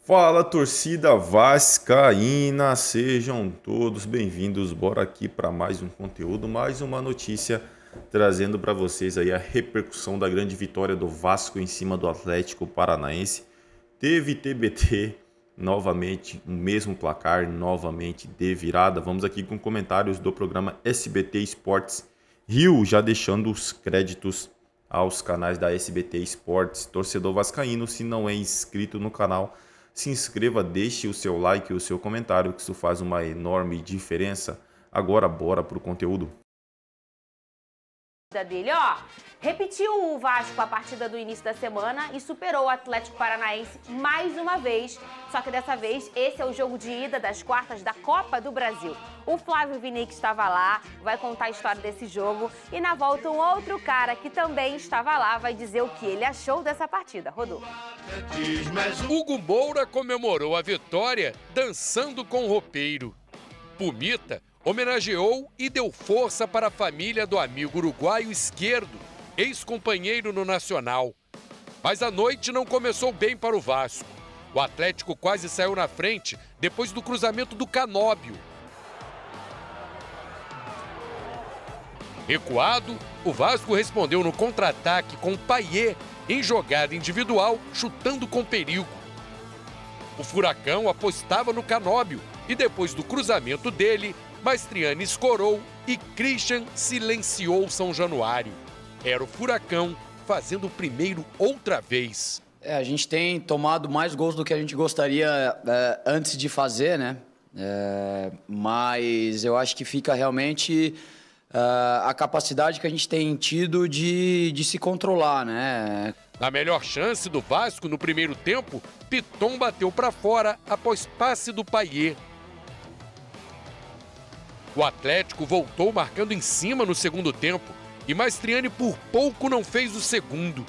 Fala, torcida vascaína, sejam todos bem-vindos. Bora aqui para mais um conteúdo, mais uma notícia, trazendo para vocês aí a repercussão da grande vitória do Vasco em cima do Atlético Paranaense. Teve TBT, novamente o mesmo placar, novamente de virada. Vamos aqui com comentários do programa SBT Esportes Rio, já deixando os créditos aos canais da SBT Esportes. Torcedor vascaíno, se não é inscrito no canal, se inscreva, deixe o seu like e o seu comentário, que isso faz uma enorme diferença. Agora, bora pro conteúdo. Dele, ó, repetiu o Vasco a partida do início da semana e superou o Atlético Paranaense mais uma vez. Só que dessa vez, esse é o jogo de ida das quartas da Copa do Brasil. O Flávio Vinick estava lá, vai contar a história desse jogo. E na volta, um outro cara que também estava lá vai dizer o que ele achou dessa partida. Rodou. Hugo Moura comemorou a vitória dançando com o roupeiro. Pumita homenageou e deu força para a família do amigo uruguaio Esquerdo, ex-companheiro no Nacional. Mas a noite não começou bem para o Vasco. O Atlético quase saiu na frente depois do cruzamento do Canóbio. Recuado, o Vasco respondeu no contra-ataque com Payet em jogada individual, chutando com perigo. O Furacão apostava no Canóbio e depois do cruzamento dele, Maestriani escorou e Christian silenciou São Januário. Era o Furacão fazendo o primeiro outra vez. A gente tem tomado mais gols do que a gente gostaria antes de fazer, né? Mas eu acho que fica realmente a capacidade que a gente tem tido de se controlar, né? Na melhor chance do Vasco no primeiro tempo, Piton bateu para fora após passe do Payet. O Atlético voltou marcando em cima no segundo tempo e Maestriani por pouco não fez o segundo.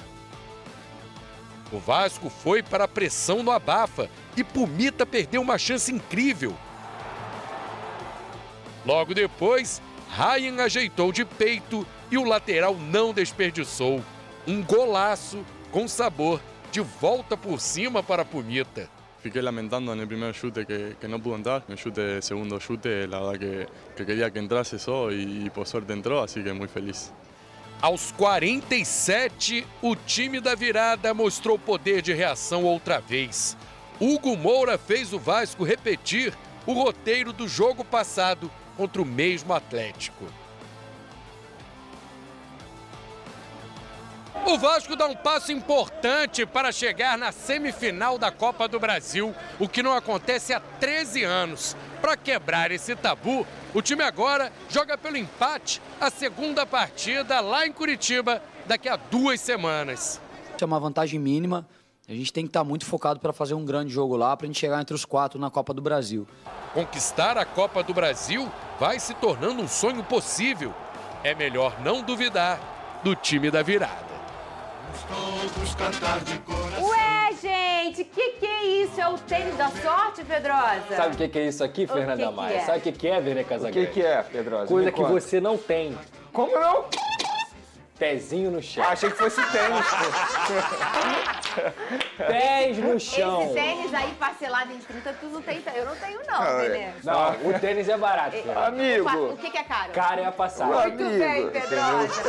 O Vasco foi para a pressão no abafa e Pumita perdeu uma chance incrível. Logo depois, Ryan ajeitou de peito e o lateral não desperdiçou. Um golaço com sabor de volta por cima para Pumita. Fiquei lamentando en el primer chute que no pudo entrar, en el chute, segundo chute, la verdad que quería que entrase eso y por suerte entró, así que muy feliz. Aos 47, o time da virada mostrou poder de reação outra vez. Hugo Moura fez o Vasco repetir o roteiro do jogo passado contra o mesmo Atlético. O Vasco dá um passo importante para chegar na semifinal da Copa do Brasil, o que não acontece há 13 anos. Para quebrar esse tabu, o time agora joga pelo empate a segunda partida lá em Curitiba daqui a 2 semanas. É uma vantagem mínima, a gente tem que estar muito focado para fazer um grande jogo lá, para a gente chegar entre os 4 na Copa do Brasil. Conquistar a Copa do Brasil vai se tornando um sonho possível. É melhor não duvidar do time da virada. Ué, gente, que é isso? É o tênis da sorte, Pedrosa? Sabe o que é isso aqui, Fernanda Maia? Sabe o que é, Vene Casagrande? O que é, Pedrosa? Coisa que você não tem. Como não? Pezinho no chão. Achei que fosse tênis, pô. Pés no chão. Esse tênis aí parcelado em 30, tu não tem. Eu não tenho, não, Vene. Não, o tênis é barato. Amigo. O que é caro? Cara é a passagem. Muito bem, Pedrosa.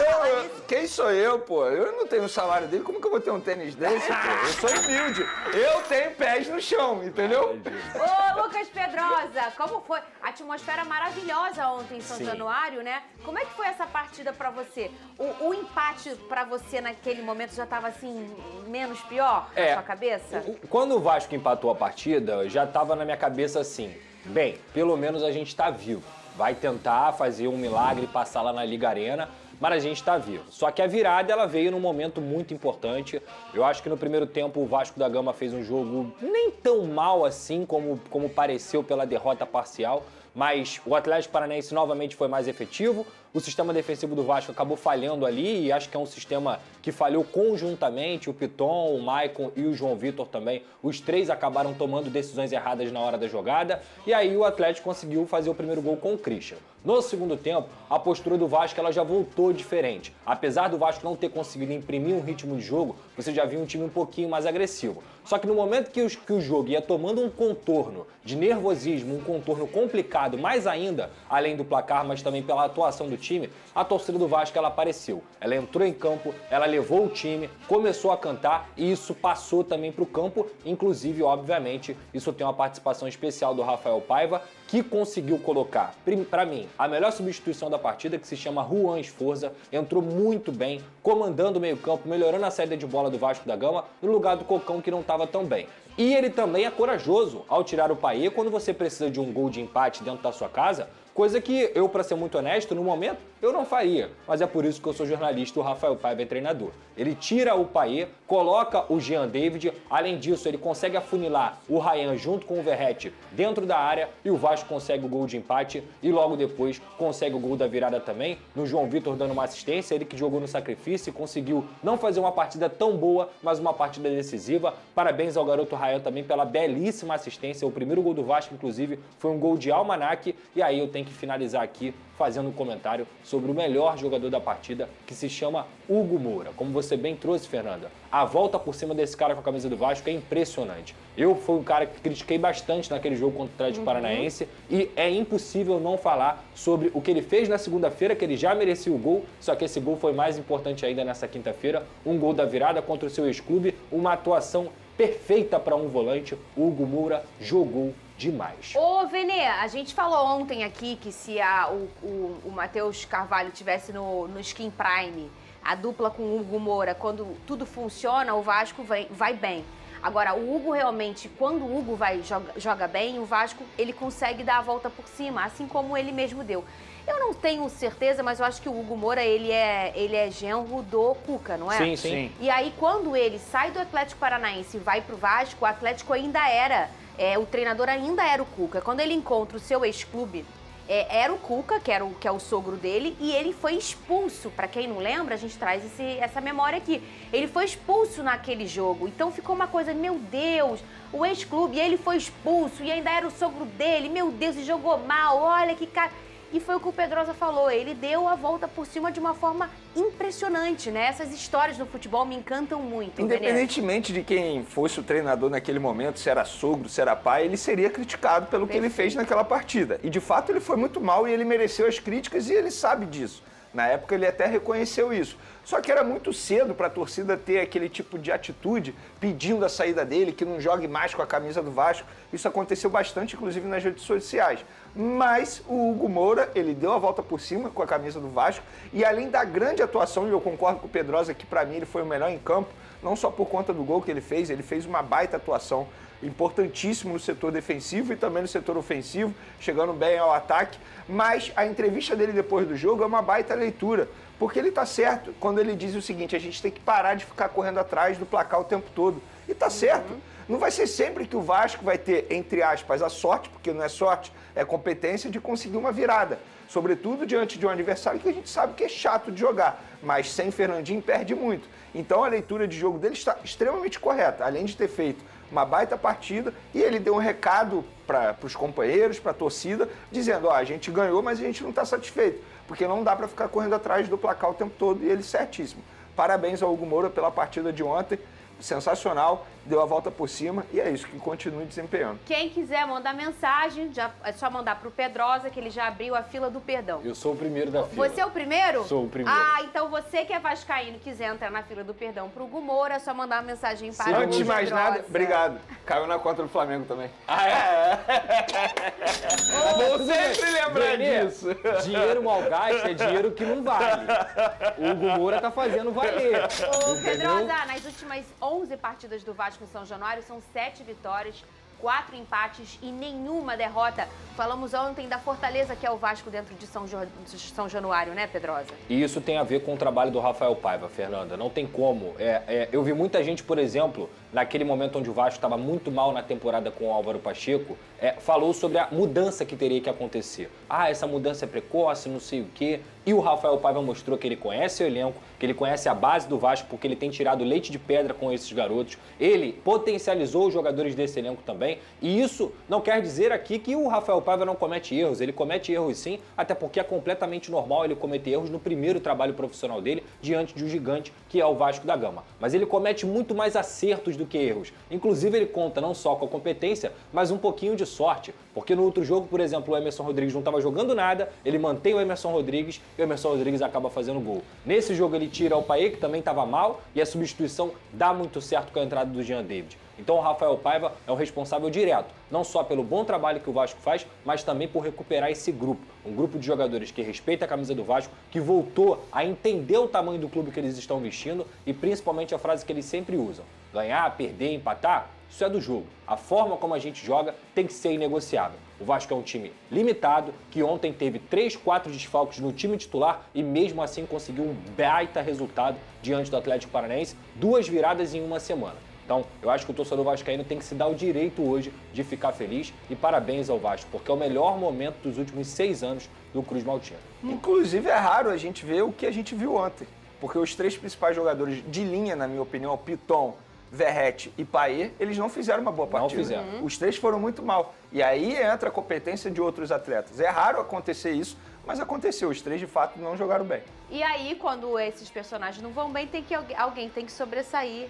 Quem sou eu, pô? Eu não tenho o salário dele, como que eu vou ter um tênis desse, pô? Eu sou humilde. Eu tenho pés no chão, entendeu? Ô, Lucas Pedrosa, como foi? A atmosfera maravilhosa ontem em São Januário, né? Como é que foi essa partida pra você? O empate pra você naquele momento já tava assim, menos pior na sua cabeça? Quando o Vasco empatou a partida, já tava na minha cabeça assim, bem, pelo menos a gente tá vivo. Vai tentar fazer um milagre e passar lá na Liga Arena, mas a gente tá vivo. Só que a virada, ela veio num momento muito importante. Eu acho que no primeiro tempo o Vasco da Gama fez um jogo nem tão mal assim como pareceu pela derrota parcial, mas o Atlético Paranaense novamente foi mais efetivo. O sistema defensivo do Vasco acabou falhando ali e acho que é um sistema que falhou conjuntamente. O Piton, o Maicon e o João Vitor também. Os três acabaram tomando decisões erradas na hora da jogada e aí o Atlético conseguiu fazer o primeiro gol com o Christian. No segundo tempo, a postura do Vasco ela já voltou diferente. Apesar do Vasco não ter conseguido imprimir um ritmo de jogo, você já viu um time um pouquinho mais agressivo. Só que no momento que o jogo ia tomando um contorno de nervosismo, um contorno complicado, mais ainda, além do placar, mas também pela atuação do time, a torcida do Vasco ela apareceu. Ela entrou em campo, ela levou o time, começou a cantar e isso passou também para o campo. Inclusive, obviamente, isso tem uma participação especial do Rafael Paiva, que conseguiu colocar, para mim, a melhor substituição da partida, que se chama Juan Esforza, entrou muito bem, comandando o meio-campo, melhorando a saída de bola do Vasco da Gama, no lugar do Cocão, que não estava tão bem. E ele também é corajoso ao tirar o Payet quando você precisa de um gol de empate dentro da sua casa, coisa que eu, para ser muito honesto, no momento, eu não faria. Mas é por isso que eu sou jornalista e o Rafael Paiva é treinador. Ele tira o Payet, coloca o Jean David, além disso, ele consegue afunilar o Ryan junto com o Verratti dentro da área e o Vasco consegue o gol de empate e logo depois consegue o gol da virada também, no João Vitor dando uma assistência, ele que jogou no sacrifício e conseguiu não fazer uma partida tão boa, mas uma partida decisiva. Parabéns ao garoto Ryan também pela belíssima assistência, o primeiro gol do Vasco, inclusive, foi um gol de almanaque e aí eu tenho que finalizar aqui fazendo um comentário sobre o melhor jogador da partida, que se chama Hugo Moura. Como você bem trouxe, Fernanda, a volta por cima desse cara com a camisa do Vasco é impressionante. Eu fui um cara que critiquei bastante naquele jogo contra o Atlético Paranaense e é impossível não falar sobre o que ele fez na segunda-feira, que ele já merecia o gol, só que esse gol foi mais importante ainda nessa quinta-feira, um gol da virada contra o seu ex-clube, uma atuação perfeita para um volante. O Hugo Moura jogou demais. Ô, Venê, a gente falou ontem aqui que se o Matheus Carvalho tivesse no Skin Prime, a dupla com o Hugo Moura, quando tudo funciona, o Vasco vai bem. Agora, o Hugo realmente, quando o Hugo joga bem, o Vasco ele consegue dar a volta por cima, assim como ele mesmo deu. Eu não tenho certeza, mas eu acho que o Hugo Moura, ele é genro do Cuca, não é? Sim, sim. E aí, quando ele sai do Atlético Paranaense e vai pro Vasco, o Atlético ainda era... o treinador ainda era o Cuca. Quando ele encontra o seu ex-clube, era o Cuca, que é o sogro dele, e ele foi expulso. Para quem não lembra, a gente traz essa memória aqui. Ele foi expulso naquele jogo. Então ficou uma coisa, meu Deus, o ex-clube, ele foi expulso e ainda era o sogro dele, meu Deus, e jogou mal, olha que cara... E foi o que o Pedrosa falou, ele deu a volta por cima de uma forma impressionante, né? Essas histórias no futebol me encantam muito. Independentemente de quem fosse o treinador naquele momento, se era sogro, se era pai, ele seria criticado pelo que ele fez naquela partida. E de fato ele foi muito mal e ele mereceu as críticas e ele sabe disso. Na época ele até reconheceu isso. Só que era muito cedo para a torcida ter aquele tipo de atitude pedindo a saída dele, que não jogue mais com a camisa do Vasco. Isso aconteceu bastante, inclusive, nas redes sociais. Mas o Hugo Moura, ele deu a volta por cima com a camisa do Vasco. E além da grande atuação, e eu concordo com o Pedrosa que para mim ele foi o melhor em campo, não só por conta do gol que ele fez uma baita atuação. Importantíssimo no setor defensivo e também no setor ofensivo, chegando bem ao ataque, mas a entrevista dele depois do jogo é uma baita leitura, porque ele tá certo quando ele diz o seguinte, a gente tem que parar de ficar correndo atrás do placar o tempo todo, e tá certo. Não vai ser sempre que o Vasco vai ter, entre aspas, a sorte, porque não é sorte, é competência de conseguir uma virada, sobretudo diante de um adversário que a gente sabe que é chato de jogar, mas sem Fernandinho perde muito. Então a leitura de jogo dele está extremamente correta, além de ter feito uma baita partida, e ele deu um recado para os companheiros, para a torcida, dizendo, a gente ganhou, mas a gente não está satisfeito, porque não dá para ficar correndo atrás do placar o tempo todo, e ele certíssimo. Parabéns ao Hugo Moura pela partida de ontem, sensacional, deu a volta por cima e é isso, que continue desempenhando. Quem quiser mandar mensagem, é só mandar pro Pedrosa, que ele já abriu a fila do perdão. Eu sou o primeiro da fila. Você é o primeiro? Sou o primeiro. Ah, então você que é vascaíno, quiser entrar na fila do perdão pro Hugo Moura, é só mandar uma mensagem para o Pedrosa. Antes de mais nada, obrigado. Caiu na conta do Flamengo também. Ah, é? Vou sempre lembrar disso. Dinheiro mal gasto é dinheiro que não vale. O Hugo Moura tá fazendo valer. Ô, Pedrosa, nas últimas 11 partidas do Vasco em São Januário, são 7 vitórias, 4 empates e nenhuma derrota. Falamos ontem da fortaleza que é o Vasco dentro de São Januário, né, Pedrosa? E isso tem a ver com o trabalho do Rafael Paiva, Fernanda. Não tem como. Eu vi muita gente, por exemplo, naquele momento onde o Vasco estava muito mal na temporada com o Álvaro Pacheco, falou sobre a mudança que teria que acontecer. Essa mudança é precoce, não sei o quê. E o Rafael Paiva mostrou que ele conhece o elenco, que ele conhece a base do Vasco, porque ele tem tirado leite de pedra com esses garotos. Ele potencializou os jogadores desse elenco também. E isso não quer dizer aqui que o Rafael Paiva não comete erros. Ele comete erros sim, até porque é completamente normal ele cometer erros no primeiro trabalho profissional dele, diante de um gigante que é o Vasco da Gama. Mas ele comete muito mais acertos do que erros. Inclusive ele conta não só com a competência, mas um pouquinho de sorte. Porque no outro jogo, por exemplo, o Emerson Rodrigues não estava jogando nada, ele mantém o Emerson Rodrigues e o Emerson Rodrigues acaba fazendo gol. Nesse jogo ele tira o Paê, que também estava mal, e a substituição dá muito certo com a entrada do Jean David. Então o Rafael Paiva é o responsável direto, não só pelo bom trabalho que o Vasco faz, mas também por recuperar esse grupo. Um grupo de jogadores que respeita a camisa do Vasco, que voltou a entender o tamanho do clube que eles estão vestindo e principalmente a frase que eles sempre usam: ganhar, perder, empatar, isso é do jogo. A forma como a gente joga tem que ser inegociável. O Vasco é um time limitado, que ontem teve 3, 4 desfalques no time titular e mesmo assim conseguiu um baita resultado diante do Atlético Paranaense, 2 viradas em uma semana. Então, eu acho que o torcedor vascaíno tem que se dar o direito hoje de ficar feliz e parabéns ao Vasco, porque é o melhor momento dos últimos 6 anos do Cruz Maltino. Inclusive, é raro a gente ver o que a gente viu ontem, porque os 3 principais jogadores de linha, na minha opinião, Piton, Verratti e Paê, eles não fizeram uma boa partida. Não fizeram. Os 3 foram muito mal. E aí entra a competência de outros atletas. É raro acontecer isso, mas aconteceu. Os 3, de fato, não jogaram bem. E aí, quando esses personagens não vão bem, alguém tem que sobressair.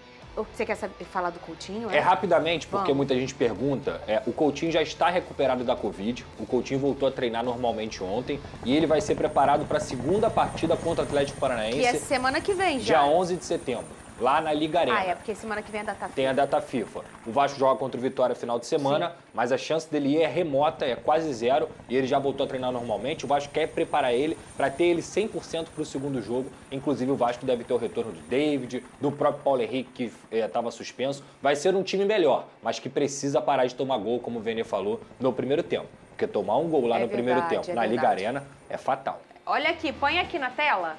Você quer falar do Coutinho? Rapidamente, porque muita gente pergunta, o Coutinho já está recuperado da Covid, o Coutinho voltou a treinar normalmente ontem e ele vai ser preparado para a segunda partida contra o Atlético Paranaense. Que é semana que vem já. Dia 11 de setembro. Lá na Liga Arena. Porque semana que vem é a data FIFA. Tem a data FIFA. O Vasco joga contra o Vitória final de semana, mas a chance dele ir é remota, é quase 0, e ele já voltou a treinar normalmente. O Vasco quer preparar ele para ter ele 100% para o segundo jogo. Inclusive o Vasco deve ter o retorno do David, do próprio Paulo Henrique, que estava suspenso. Vai ser um time melhor, mas que precisa parar de tomar gol, como o Vene falou, no primeiro tempo. Porque tomar um gol lá no primeiro tempo, na Liga Arena, é fatal. Olha aqui, põe aqui na tela.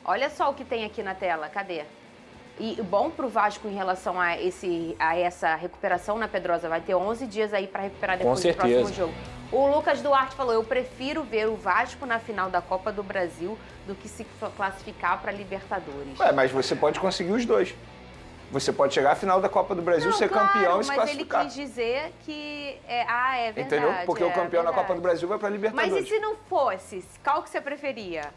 Olha só o que tem aqui na tela, cadê? E bom pro Vasco em relação a essa recuperação, né, Pedrosa? Vai ter 11 dias aí para recuperar depois do próximo jogo. O Lucas Duarte falou: eu prefiro ver o Vasco na final da Copa do Brasil do que se classificar para Libertadores. Mas você pode conseguir os 2. Você pode chegar à final da Copa do Brasil, ser campeão e se classificar. Mas ele quis dizer que... é verdade. Entendeu? Porque o campeão da Copa do Brasil vai para Libertadores. Mas e se não fosse? Qual que você preferia?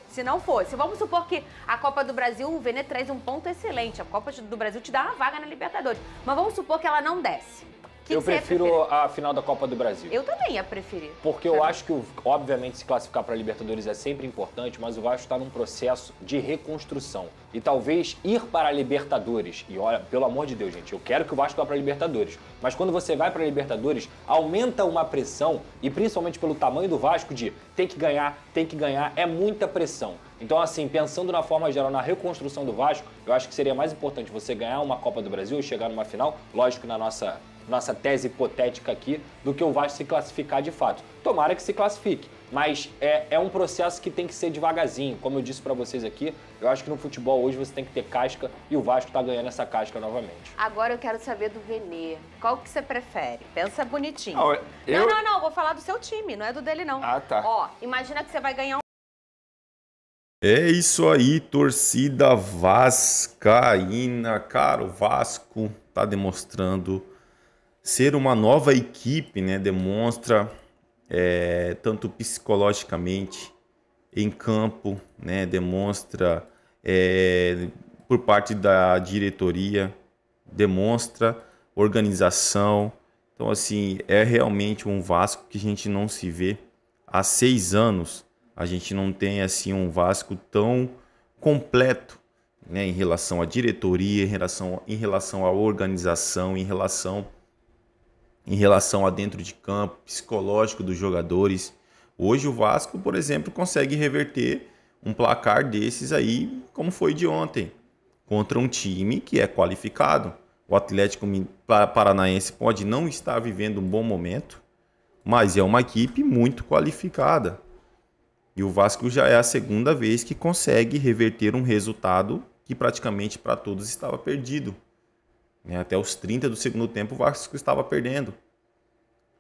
Se não fosse, vamos supor que a Copa do Brasil, o Vene traz um ponto excelente. A Copa do Brasil te dá uma vaga na Libertadores. Mas vamos supor que ela não desce. Eu prefiro a final da Copa do Brasil. Eu também ia preferir. Porque eu acho que, obviamente, se classificar para a Libertadores é sempre importante, mas o Vasco está num processo de reconstrução. E talvez ir para a Libertadores, e olha, pelo amor de Deus, gente, eu quero que o Vasco vá para a Libertadores, mas quando você vai para a Libertadores, aumenta uma pressão, e principalmente pelo tamanho do Vasco, de tem que ganhar, é muita pressão. Então, assim, pensando na forma geral, na reconstrução do Vasco, eu acho que seria mais importante você ganhar uma Copa do Brasil e chegar numa final, lógico, na nossa tese hipotética aqui, do que o Vasco se classificar de fato. Tomara que se classifique, mas é um processo que tem que ser devagarzinho. Como eu disse pra vocês aqui, eu acho que no futebol hoje você tem que ter casca e o Vasco tá ganhando essa casca novamente. Agora eu quero saber do Vene. Qual que você prefere? Pensa bonitinho. Não, vou falar do seu time, não é do dele não. Tá. Ó, imagina que você vai ganhar É isso aí, torcida vascaína. Cara, o Vasco tá demonstrando ser uma nova equipe, né? Demonstra tanto psicologicamente em campo, né? Demonstra por parte da diretoria, demonstra organização. Então, assim, é realmente um Vasco que a gente não se vê há 6 anos. A gente não tem assim um Vasco tão completo, né? Em relação à diretoria, em relação à organização, em relação a dentro de campo, psicológico dos jogadores. Hoje o Vasco, por exemplo, consegue reverter um placar desses aí, como foi de ontem, contra um time que é qualificado. O Atlético Paranaense pode não estar vivendo um bom momento, mas é uma equipe muito qualificada. E o Vasco já é a segunda vez que consegue reverter um resultado que praticamente para todos estava perdido. Até os 30 do segundo tempo o Vasco estava perdendo.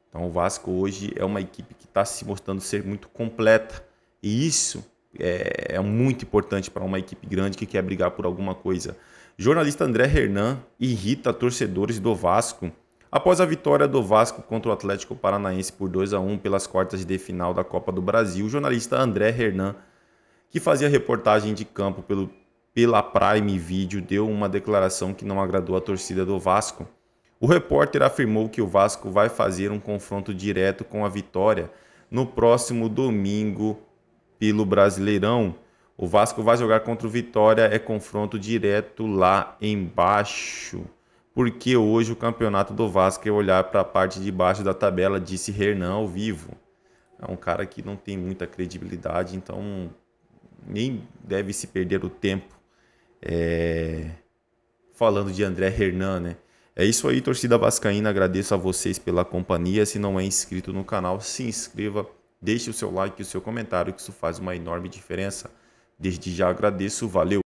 Então o Vasco hoje é uma equipe que está se mostrando ser muito completa. E isso é muito importante para uma equipe grande que quer brigar por alguma coisa. Jornalista André Hernan irrita torcedores do Vasco após a vitória do Vasco contra o Atlético Paranaense por 2-1 pelas quartas de final da Copa do Brasil. O jornalista André Hernan, que fazia reportagem de campo pela Prime Video, deu uma declaração que não agradou a torcida do Vasco. O repórter afirmou que o Vasco vai fazer um confronto direto com a Vitória no próximo domingo pelo Brasileirão. O Vasco vai jogar contra o Vitória, é confronto direto lá embaixo. Porque hoje o campeonato do Vasco é olhar para a parte de baixo da tabela, disse Hernan ao vivo. É um cara que não tem muita credibilidade, então nem deve se perder o tempo falando de André Hernan, né? É isso aí, torcida vascaína, agradeço a vocês pela companhia. Se não é inscrito no canal, se inscreva, deixe o seu like e o seu comentário, que isso faz uma enorme diferença. Desde já agradeço, valeu!